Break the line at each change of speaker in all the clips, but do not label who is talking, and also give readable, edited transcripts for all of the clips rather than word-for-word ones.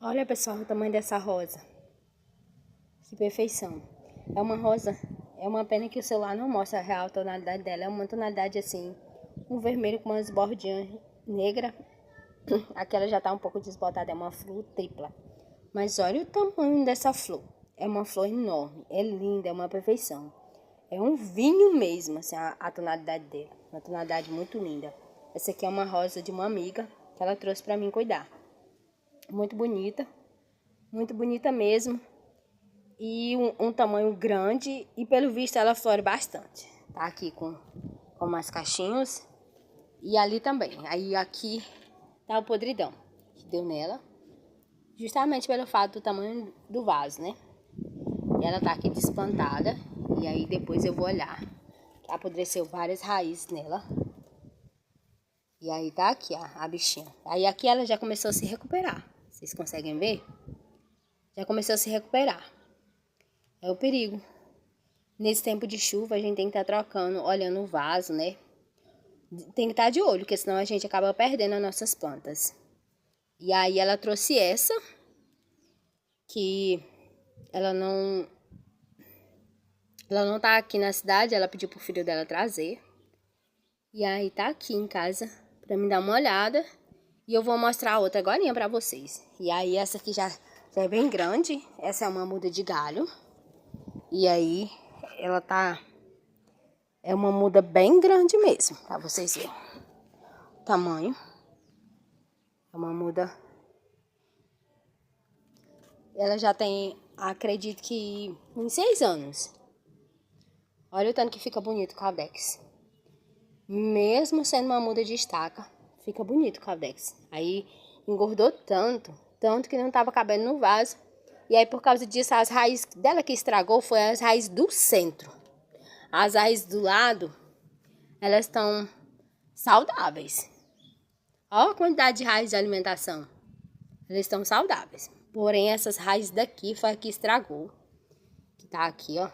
Olha, pessoal, o tamanho dessa rosa. Que perfeição. É uma rosa, é uma pena que o celular não mostra a real tonalidade dela. É uma tonalidade assim, um vermelho com umas bordinhas negras. Aquela já tá um pouco desbotada, é uma flor tripla. Mas olha o tamanho dessa flor. É uma flor enorme, é linda, é uma perfeição. É um vinho mesmo, assim, a tonalidade dela. Uma tonalidade muito linda. Essa aqui é uma rosa de uma amiga que ela trouxe pra mim cuidar. Muito bonita mesmo. E um tamanho grande e pelo visto ela flore bastante. Tá aqui com mais cachinhos e ali também. Aí aqui tá o podridão que deu nela, justamente pelo fato do tamanho do vaso, né? E ela tá aqui desplantada e aí depois eu vou olhar. Apodreceu várias raízes nela. E aí tá aqui a bichinha. Aí aqui ela já começou a se recuperar. Vocês conseguem ver? Já começou a se recuperar. É o perigo. Nesse tempo de chuva, a gente tem que estar trocando, olhando o vaso, né? Tem que estar de olho, porque senão a gente acaba perdendo as nossas plantas. E aí ela trouxe essa, que ela não tá aqui na cidade, ela pediu pro filho dela trazer. E aí tá aqui em casa pra me dar uma olhada. E eu vou mostrar a outra agorinha pra vocês. E aí essa aqui já é bem grande, essa é uma muda de galho. E aí ela tá... É uma muda bem grande mesmo, pra vocês verem o tamanho. É uma muda... Ela já tem, acredito que, uns 6 anos. Olha o tanto que fica bonito o caldex. Mesmo sendo uma muda de estaca, fica bonito o caldex. Aí engordou tanto que não tava cabendo no vaso. E aí por causa disso, as raízes dela que estragou foi as raízes do centro. As raízes do lado, elas estão saudáveis. Olha a quantidade de raízes de alimentação. Elas estão saudáveis. Porém, essas raízes daqui foi a que estragou. Que tá aqui, ó.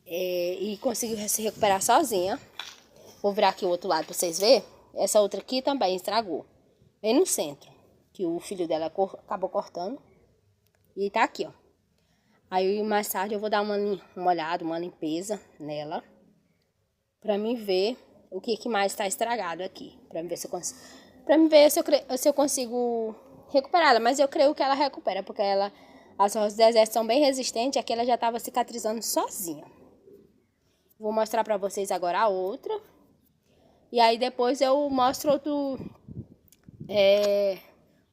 E conseguiu se recuperar sozinha. Vou virar aqui o outro lado pra vocês verem. Essa outra aqui também estragou. Bem no centro. Que o filho dela acabou cortando. E tá aqui, ó. Aí mais tarde eu vou dar uma olhada, uma limpeza nela. Pra mim ver o que mais tá estragado aqui. Pra mim ver se eu consigo... Pra mim ver se eu consigo recuperá-la. Mas eu creio que ela recupera. Porque as rosas do deserto são bem resistentes. Aqui ela já tava cicatrizando sozinha. Vou mostrar pra vocês agora a outra. E aí depois eu mostro outro...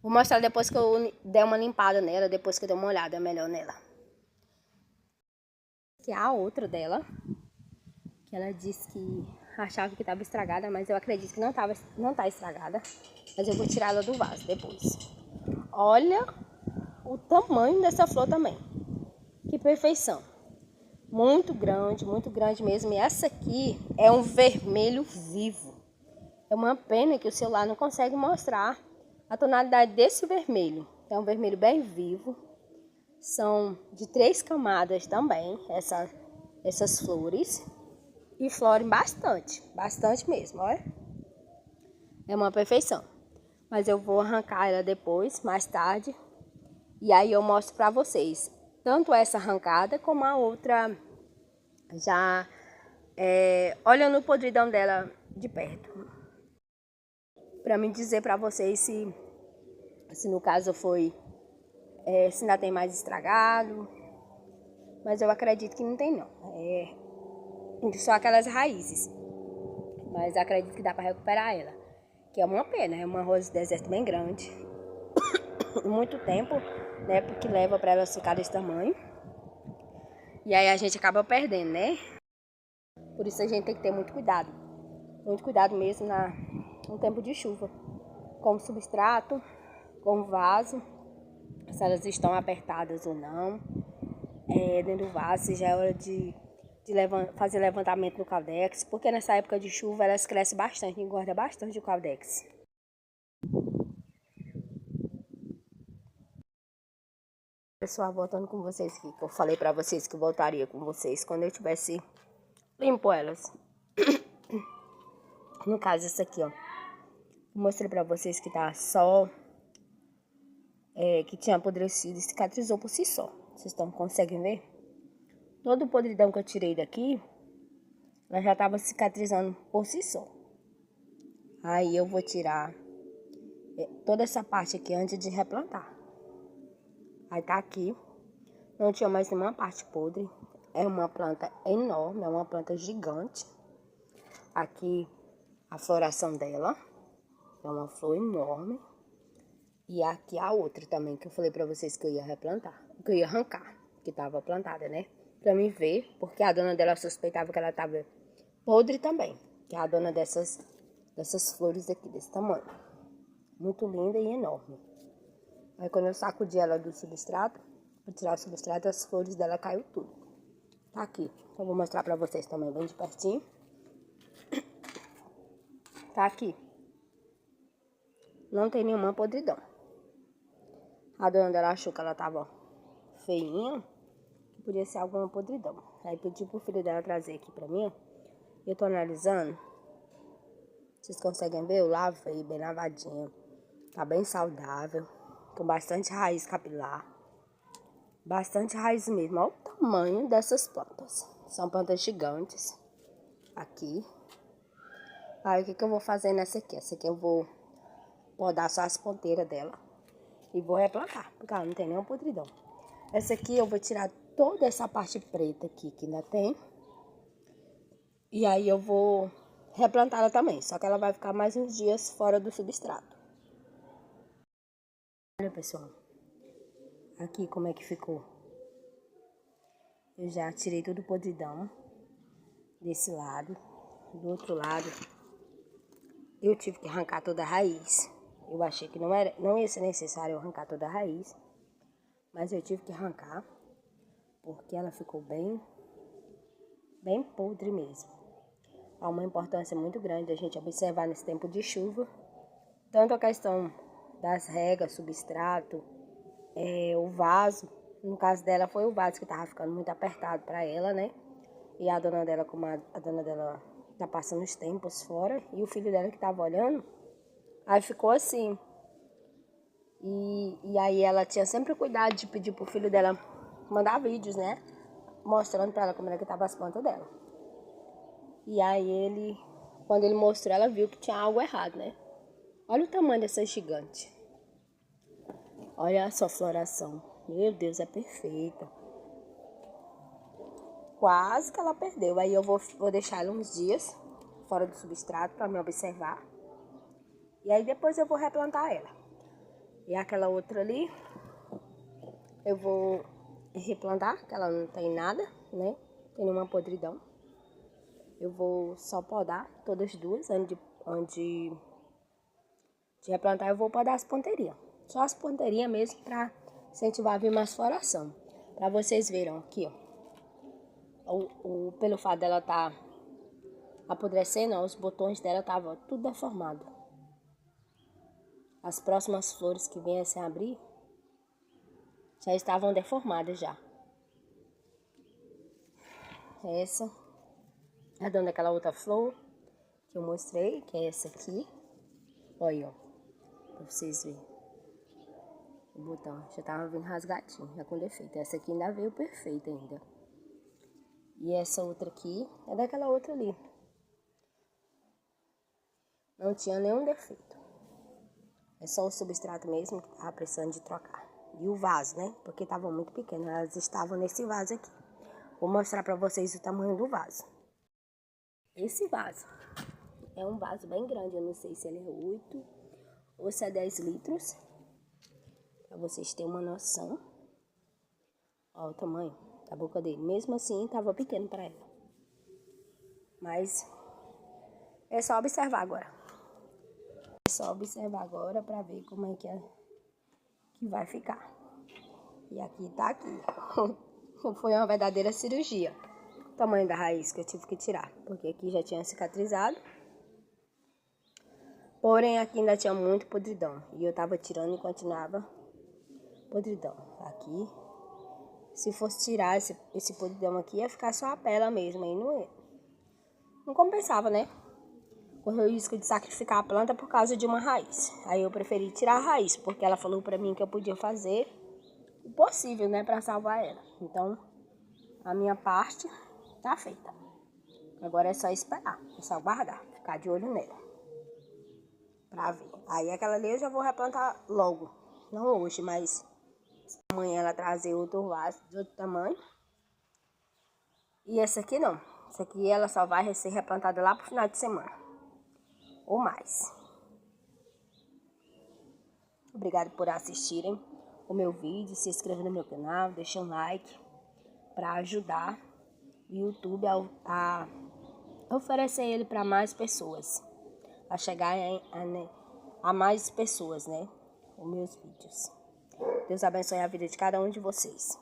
Vou mostrar depois que eu der uma limpada nela. Depois que eu der uma olhada melhor nela. Aqui é a outra dela. Que ela disse que achava que estava estragada. Mas eu acredito que não tá estragada. Mas eu vou tirar ela do vaso depois. Olha o tamanho dessa flor também. Que perfeição. Muito grande mesmo. E essa aqui é um vermelho vivo. É uma pena que o celular não consegue mostrar a tonalidade desse vermelho. É um vermelho bem vivo. São de 3 camadas também, essas flores. E florem bastante, bastante mesmo, olha. É uma perfeição. Mas eu vou arrancar ela depois, mais tarde. E aí eu mostro pra vocês. Tanto essa arrancada como a outra já olhando o podridão dela de perto. Pra mim dizer pra vocês se no caso foi... se ainda tem mais estragado. Mas eu acredito que não tem não. Só aquelas raízes. Mas acredito que dá pra recuperar ela. Que é uma pena. É uma rosa de deserto bem grande. Muito tempo, né? Porque leva pra ela ficar desse tamanho. E aí a gente acaba perdendo, né? Por isso a gente tem que ter muito cuidado. Muito cuidado mesmo no tempo de chuva. Com o substrato, com o vaso. Se elas estão apertadas ou não. Dentro do vaso, se já é hora de fazer levantamento no caldex. Porque nessa época de chuva elas crescem bastante, engorda bastante o caldex. Pessoal, voltando com vocês aqui, que eu falei pra vocês que eu voltaria com vocês quando eu tivesse limpo elas. No caso, essa aqui, ó. Mostrei pra vocês que tá só que tinha apodrecido e cicatrizou por si só. Vocês conseguem ver? Todo o podridão que eu tirei daqui, ela já estava cicatrizando por si só. Aí eu vou tirar toda essa parte aqui antes de replantar. Aí tá aqui. Não tinha mais nenhuma parte podre. É uma planta enorme, é uma planta gigante. Aqui a floração dela é uma flor enorme. E aqui a outra também, que eu falei pra vocês que eu ia replantar, que eu ia arrancar, que tava plantada, né? Pra mim ver, porque a dona dela suspeitava que ela tava podre também. Que é a dona dessas flores aqui, desse tamanho. Muito linda e enorme. Aí quando eu sacudi ela do substrato, pra tirar o substrato, as flores dela caiu tudo. Tá aqui. Eu vou mostrar pra vocês também, bem de pertinho. Tá aqui. Não tem nenhuma podridão. A dona dela achou que ela tava feinha, que podia ser alguma podridão. Aí pedi pro filho dela trazer aqui pra mim. Eu tô analisando. Vocês conseguem ver? Eu lavei bem lavadinha. Tá bem saudável. Com bastante raiz capilar. Bastante raiz mesmo. Olha o tamanho dessas plantas. São plantas gigantes. Aqui. Aí o que eu vou fazer nessa aqui? Essa aqui eu vou podar só as ponteiras dela. E vou replantar, porque ela não tem nenhuma podridão. Essa aqui eu vou tirar toda essa parte preta aqui que ainda tem. E aí eu vou replantar ela também. Só que ela vai ficar mais uns dias fora do substrato. Olha, pessoal. Aqui como é que ficou. Eu já tirei todo o podridão desse lado. Do outro lado, eu tive que arrancar toda a raiz. Eu achei que não ia ser necessário arrancar toda a raiz. Mas eu tive que arrancar. Porque ela ficou bem podre mesmo. Há uma importância muito grande a gente observar nesse tempo de chuva. Tanto a questão das regas, substrato, o vaso. No caso dela foi o vaso que tava ficando muito apertado para ela, né? E a dona dela, como a dona dela tá passando os tempos fora, e o filho dela que tava olhando, aí ficou assim. E aí ela tinha sempre cuidado de pedir pro filho dela mandar vídeos, né? Mostrando pra ela como era que tava as plantas dela. E aí quando ele mostrou, ela viu que tinha algo errado, né? Olha o tamanho dessa gigante. Olha a sua floração. Meu Deus, é perfeita. Quase que ela perdeu. Aí eu vou deixar ela uns dias fora do substrato para me observar. E aí depois eu vou replantar ela. E aquela outra ali, eu vou replantar, que ela não tem nada, né? Não tem nenhuma podridão. Eu vou só podar todas as duas. Antes de replantar, eu vou podar as ponteirinhas. Só as ponteirinhas mesmo para incentivar a vir mais floração. Para vocês verem aqui, ó. Pelo fato dela tá apodrecendo, ó, os botões dela estavam tudo deformado. As próximas flores que viessem a abrir já estavam deformadas já. Essa é a dona daquela outra flor que eu mostrei, que é essa aqui. Olha, ó, pra vocês verem. O botão já tava vindo rasgadinho, já com defeito. Essa aqui ainda veio perfeita ainda. E essa outra aqui é daquela outra ali. Não tinha nenhum defeito. É só o substrato mesmo que tava precisando de trocar. E o vaso, né? Porque tava muito pequeno. Elas estavam nesse vaso aqui. Vou mostrar pra vocês o tamanho do vaso. Esse vaso é um vaso bem grande. Eu não sei se ele é 8 ou se é 10 litros. Pra vocês terem uma noção. Ó o tamanho da boca dele. Mesmo assim, tava pequeno pra ela. Mas é só observar agora. É só observar agora pra ver como é que vai ficar. E aqui tá aqui. Foi uma verdadeira cirurgia. O tamanho da raiz que eu tive que tirar. Porque aqui já tinha cicatrizado. Porém, aqui ainda tinha muito podridão. E eu tava tirando e continuava podridão. Aqui. Se fosse tirar esse podridão aqui, ia ficar só a pela mesmo. Aí não compensava, né? correu o risco de sacrificar a planta por causa de uma raiz. Aí eu preferi tirar a raiz, porque ela falou pra mim que eu podia fazer o possível, né, pra salvar ela. Então, a minha parte tá feita. Agora é só esperar, é só guardar, ficar de olho nela, pra ver. Aí aquela ali eu já vou replantar logo, não hoje, mas amanhã ela trazer outro vaso de outro tamanho. E essa aqui não, essa aqui ela só vai ser replantada lá pro final de semana, ou mais. Obrigado por assistirem o meu vídeo, se inscreva no meu canal, deixa um like para ajudar o YouTube a oferecer ele para mais pessoas, a chegar a mais pessoas, né? Os meus vídeos. Deus abençoe a vida de cada um de vocês.